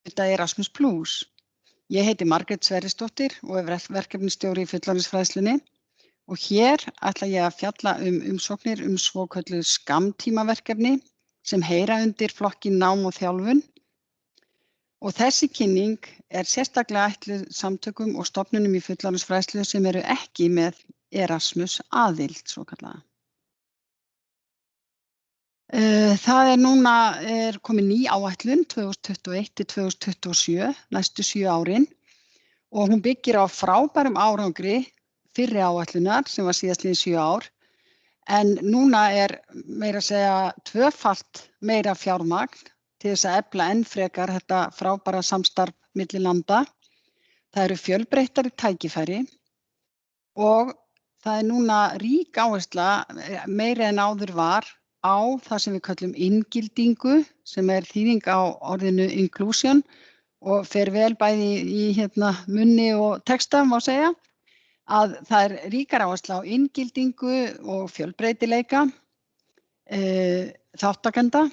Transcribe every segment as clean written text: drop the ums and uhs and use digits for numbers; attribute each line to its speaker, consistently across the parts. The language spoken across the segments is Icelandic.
Speaker 1: Þetta er Erasmus+. Ég heiti Margrét Sverrisdóttir og er verkefnisstjóri í fullorðinsfræðslunni og hér ætla ég að fjalla umsóknir svokölluð skammtímaverkefni sem heyra undir flokkinn nám og þjálfun. Og þessi kynning er sérstaklega ætluð samtökum og stofnunum í fullorðinsfræðslu sem eru ekki með Erasmus aðild, svokallaða. Það er komin ný áætlun 2021 til 2027, næstu 7 árin og hún byggir á frábærum árangri fyrri áætlunar sem var síðastliðin 7 ár en núna er meira að segja tvöfalt meira fjármagn til þess að efla enn frekar þetta frábæra samstarf milli landa. Það eru fjölbreyttari tækifæri og það er núna rík áhersla meira en áður var á það sem við köllum inngildingu sem er þýðing á orðinu inclusion og fer vel bæði í munni og texta má segja að það er ríkar áhersla á inngildingu og fjölbreytileika, þátttakenda.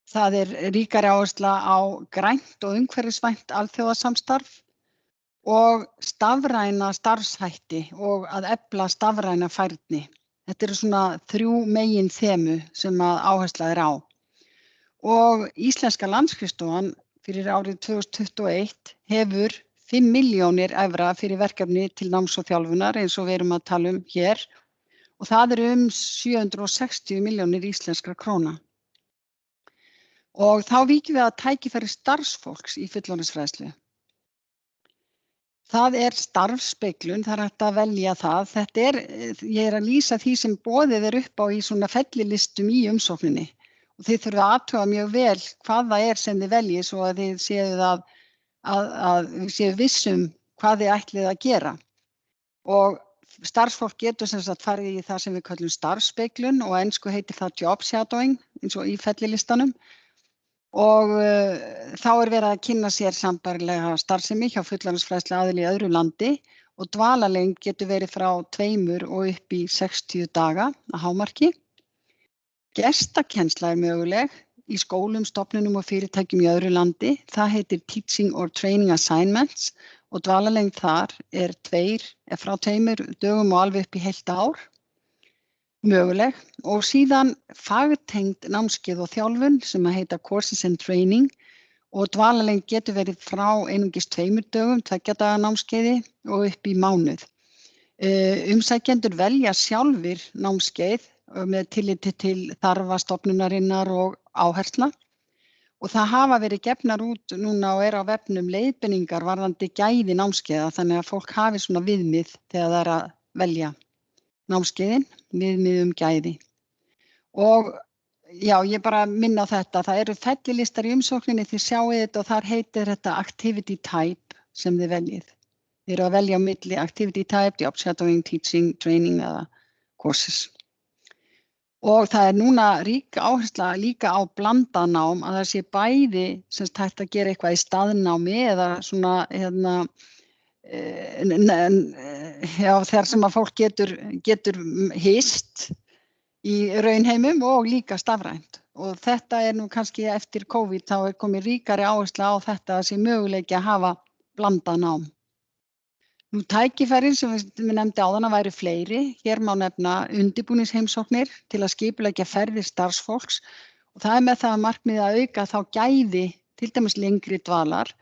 Speaker 1: Það er ríkari áhersla á grænt og umhverfisvænt alþjóðasamstarf og stafræna starfshætti og að efla stafræna færni. Þetta eru svona 3 meginþemu sem að áhersla er á. Og Íslenska landsskrifstofan fyrir árið 2021 hefur 5 milljónir evra fyrir verkefni til náms og þjálfunar eins og við erum að tala hér og það eru 760 milljónir íslenskra króna. Og þá víkjum við að tækifæri starfsfólks í fullorðinsfræðslu. Það er starfsspeglun, það er hægt að velja það. Ég er að lýsa því sem boðið er upp á í svona fellilistum í umsókninni. Og þið þurfið að athuga mjög vel hvað það er sem þið veljið svo að þið séuð að séu vissum hvað þið ætlið að gera. Og starfsfólk getur sem sagt farið í það sem við köllum starfsspeglun og á ensku heitir það job shadowing eins og í fellilistanum. Og þá er verið að kynna sér sambærilega starfsemi hjá fullorðinsfræðslu aðili í öðru landi og dvalarlengd getur verið frá 2 og upp í 60 daga að hámarki. Gestakennsla er möguleg í skólum, stofnunum og fyrirtækjum í öðru landi. Það heitir Teaching or Training Assignments og dvalarlengd þar er frá 2 dögum og alveg upp í heilt ár. Möguleg og síðan fagtengd námskeið og þjálfun sem að heita Courses and Training og dvalarlengd getur verið frá einungis 2 dögum, 2 daga námskeiði og upp í mánuð. Umsækjendur velja sjálfir námskeið með tilliti til þarfa stofnunarinnar og áhersla og það hafa verið gefnar út núna og er á vefnum leiðbeiningar varðandi gæði námskeiða þannig að fólk hafi svona viðmið þegar það er að velja námskeiðin, viðmið gæði. Og já, ég bara minna á þetta, það eru fellilistar í umsókninni, þið sjáið þetta og þar heitir þetta activity type sem þið veljið. Þið eru að velja á milli activity type, job shadowing, teaching, training eða courses. Og það er núna rík áhersla líka á blandað nám að það sé bæði sem hægt að gera eitthvað í staðnámi eða svona þar sem að fólk getur hist í raunheimum og líka stafrænt og þetta er nú kannski eftir COVID þá er komið ríkari áhersla á þetta að sé möguleiki að hafa blandað nám. Nú tækifærin sem við nefndi áðan að væru fleiri, hér má nefna undirbúningsheimsóknir til að skipuleggja ferðir starfsfólks og það er með það að markmiði að auka þá gæði til dæmis lengri dvalar.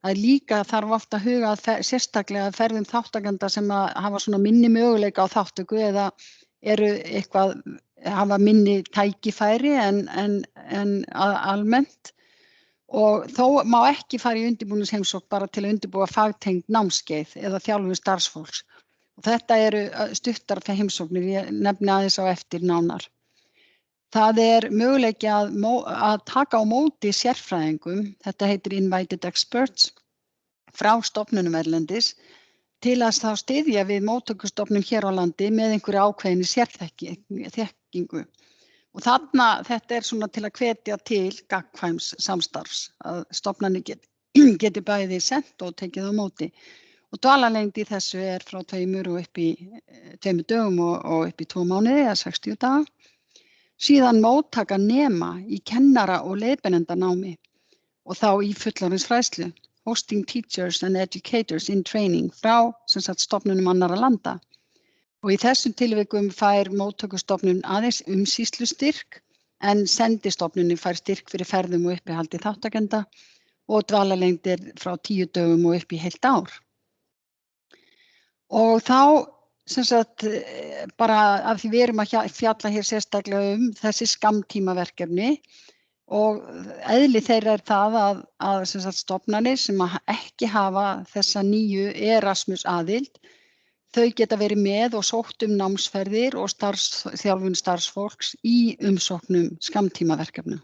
Speaker 1: Það er líka þarf oft að huga sérstaklega að ferðum þáttakenda sem að hafa svona minni möguleika á þáttöku eða eru eitthvað, hafa minni tækifæri en almennt og þó má ekki fara í undirbúningsheimsókn bara til að undirbúa fagtengd námskeið eða þjálfun starfsfólks. Og þetta eru stuttar heimsóknir, ég nefni aðeins á eftir nánar. Það er möguleiki að taka á móti sérfræðingum, þetta heitir Invited Experts, frá stofnunum erlendis til að þá styðja við móttökustofnun hér á landi með einhverju ákveðinni sérþekkingu. Og þetta er svona til að hvetja til gagnkvæms samstarfs, að stofnanir geti bæði sent og tekið á móti. Og dvalarlengd í þessu er frá 2 og upp í 2 dögum og upp í 2 mánuði eða 60 daga. Síðan móttaka nema í kennara- og leiðbeinendanámi og þá í fullorðinsfræðslu, hosting teachers and educators in training frá sem sagt stofnunum annarra landa. Og í þessum tilvikum fær móttökustofnun aðeins umsýslustyrk en sendistofnunin fær styrk fyrir ferðum og uppihaldi þáttakenda og dvalarlengdir frá 10 dögum og upp í heilt ár. Og þá sem sagt bara af því við erum að fjalla hér sérstaklega þessi skammtímaverkefni og eðli þeirra það að sem sagt stofnanir sem ekki hafa þessa nýju Erasmus aðild, þau geta verið með og sótt námsferðir og þjálfun starfsfólks í umsóknum skammtímaverkefna.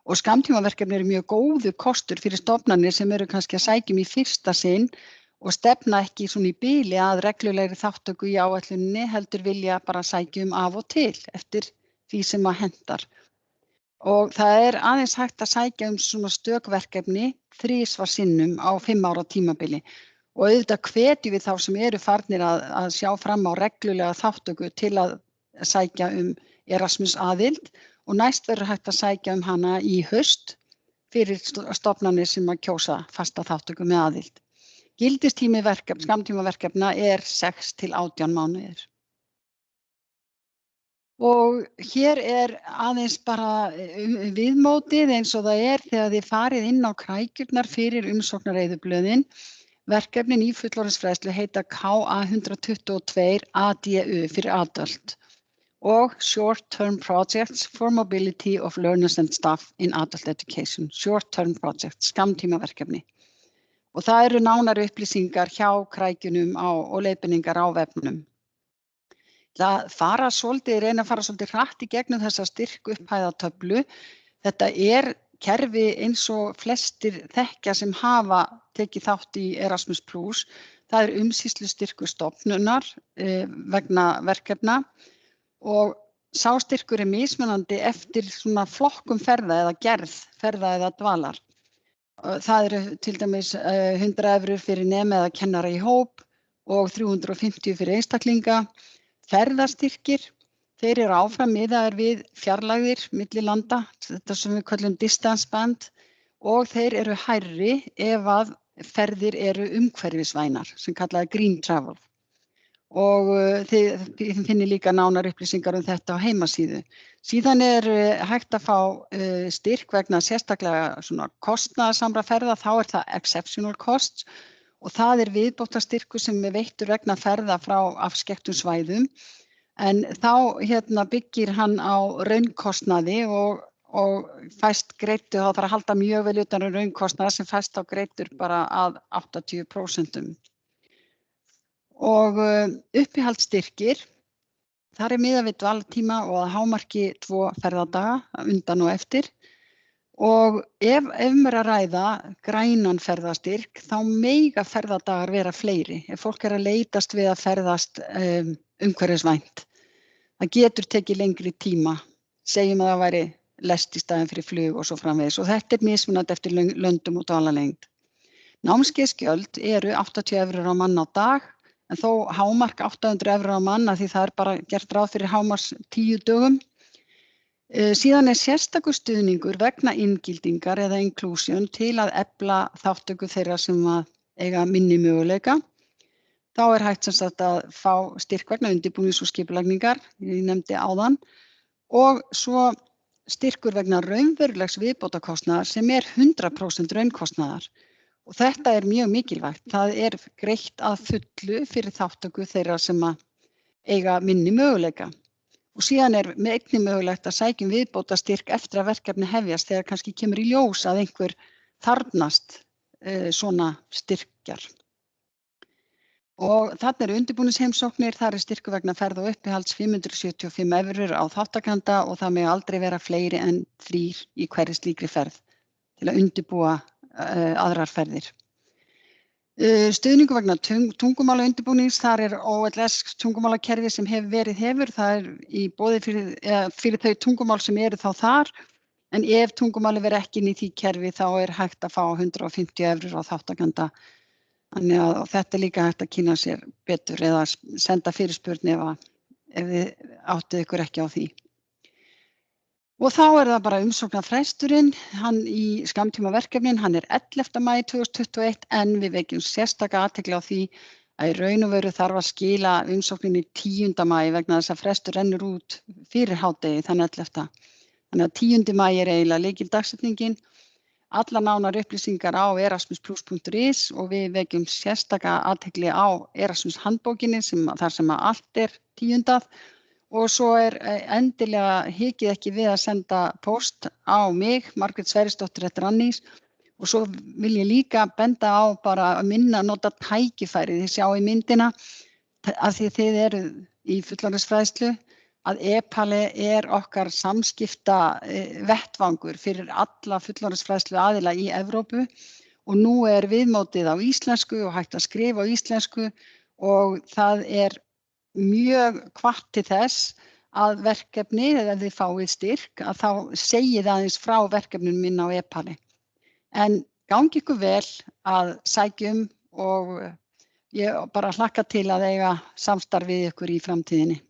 Speaker 1: Og skammtímaverkefni eru mjög góður kostur fyrir stofnanir sem eru kannski að sækja í fyrsta sinn og stefna ekki svona í bili að reglulegri þáttöku í áætluninni, heldur vilja bara sækja af og til eftir því sem að hentar. Og það er aðeins hægt að sækja svona stökverkefni 3 sinnum á 5 ára tímabili. Og auðvitað hvetjum við þá sem eru farnir að sjá fram á reglulega þáttöku til að sækja Erasmus aðild og næst verður hægt að sækja hana í haust fyrir stofnanir sem að kjósa fasta þáttöku með aðild. Gildistími skammtímaverkefna er 6 til 18 mánuðir. Og hér er aðeins bara viðmótið eins og það er þegar þið farið inn á krækjurnar fyrir umsóknareyðublöðin. Verkefnin í fullorðinsfræðslu heita KA 122 ADU fyrir adult og Short Term Projects for Mobility of Learners and Staff in Adult Education. Short Term Projects, skammtímaverkefni. Og það eru nánari upplýsingar hjá krækjunum og leiðbeiningar á vefnum. Reyna að fara svolítið hratt í gegnum þessa styrkupphæðatöflu. Þetta er kerfi eins og flestir þekkja sem hafa tekið þátt í Erasmus+. Það er umsýslustyrkur stofnunar vegna verkefna og sá styrkur er mismunandi eftir svona flokkum ferða eða gerð ferða eða dvalar. Það eru til dæmis 100 evrur fyrir nema eða kennara í hóp og 350 fyrir einstaklinga. Ferðastyrkir, þeir eru áfram miðaðir við fjarlægðir milli landa, þetta sem við köllum distance band, og þeir eru hærri ef að ferðir eru umhverfisvænar, sem kallaði green travel. Og þið finnir líka nánar upplýsingar þetta á heimasíðu. Síðan er hægt að fá styrk vegna sérstaklega svona kostnaðarsamra ferða, þá er það exceptional costs og það er viðbótarstyrkur sem er veittur vegna ferða frá afskekktum svæðum. En þá byggir hann á raunkostnaði og fæst greiddur, þá þarf að halda mjög vel utan raunkostnaði sem fæst þá greiddur bara að 80%. Og uppihaldsstyrkir, þar er miðað við dvalartíma og að hámarki 2 ferðadaga undan og eftir. Og ef að ræða grænan ferðastyrk, þá mega ferðadagar vera fleiri. Ef fólk er að leitast við að ferðast umhverfisvænt. Það getur tekið lengri tíma, segjum að það væri lest í staðinn fyrir flug og svo framvegis. Og þetta er mismunandi eftir löndum og dvalarlengd. Námskeiðsgjöld eru 80 evrur á mann á dag, en þó hámark 800 evrur á mann því það er bara gert ráð fyrir hámarks 10 dögum. Síðan er sérstakur stuðningur vegna inngildingar eða inclusion til að efla þáttöku þeirra sem að eiga minni möguleika. Þá er hægt sem sagt að fá styrk vegna undirbúnings og skipulagningar, ég nefndi áðan, og svo styrkur vegna raunverulegs viðbótarkostnaðar sem er 100% raunkostnaðar. Og þetta er mjög mikilvægt. Það er greitt að fullu fyrir þáttöku þeirra sem að eiga minni möguleika. Og síðan er með einnig mögulegt að sækja viðbótarstyrk eftir að verkefni hefjast þegar kannski kemur í ljós að einhver þarfnast svona styrkjar. Og þarna eru undirbúningsheimsóknir, þar er styrkur vegna ferð og uppihalds 575 evrur á þáttakanda og það megi aldrei vera fleiri en 3 í hverri slíkri ferð til að undirbúa aðrar ferðir. Stuðningur vegna tungumálaundirbúnings, þar er OLS tungumálakerfi sem hefur, það er í boði fyrir þau tungumál sem eru þá þar, en ef tungumáli verður ekki inn í því kerfi þá er hægt að fá 150 evrur á þáttakanda. Þannig að þetta er líka hægt að kynna sér betur eða senda fyrirspurn ef þið áttið ykkur ekki á því. Og þá það bara umsóknarfresturinn, hann í skammtímaverkefnin, hann 11. maí 2021 en við vekjum sérstaka athygli á því að í raun og veru þarf að skila umsókninni 10. maí vegna þess að frestur rennur út fyrir hádegi þann 11. Þannig að 10. maí eiginlega lykildagsetningin. Allar nánar upplýsingar á erasmusplus.is og við vekjum sérstaka athygli á Erasmus handbókinni þar sem að allt tíundað. Og svo endilega hikið ekki við að senda póst á mig, Margrét Sverrisdóttir @rannís. Og svo vil ég líka benda á bara að minna að nota tækifærið. Þið sjá í myndina, af því þið eruð í fullorðinsfræðslu, að e-Pali okkar samskipta vettvangur fyrir alla fullorðinsfræðslu aðila í Evrópu. Og nú viðmótið á íslensku og hægt að skrifa á íslensku og það mjög hvatt til þess að verkefni, ef þið fáið styrk, að þá segið aðeins frá verkefnum minn á e-Pali. En gangi ykkur vel að sækjum og ég bara hlakka til að eiga samstarf við ykkur í framtíðinni.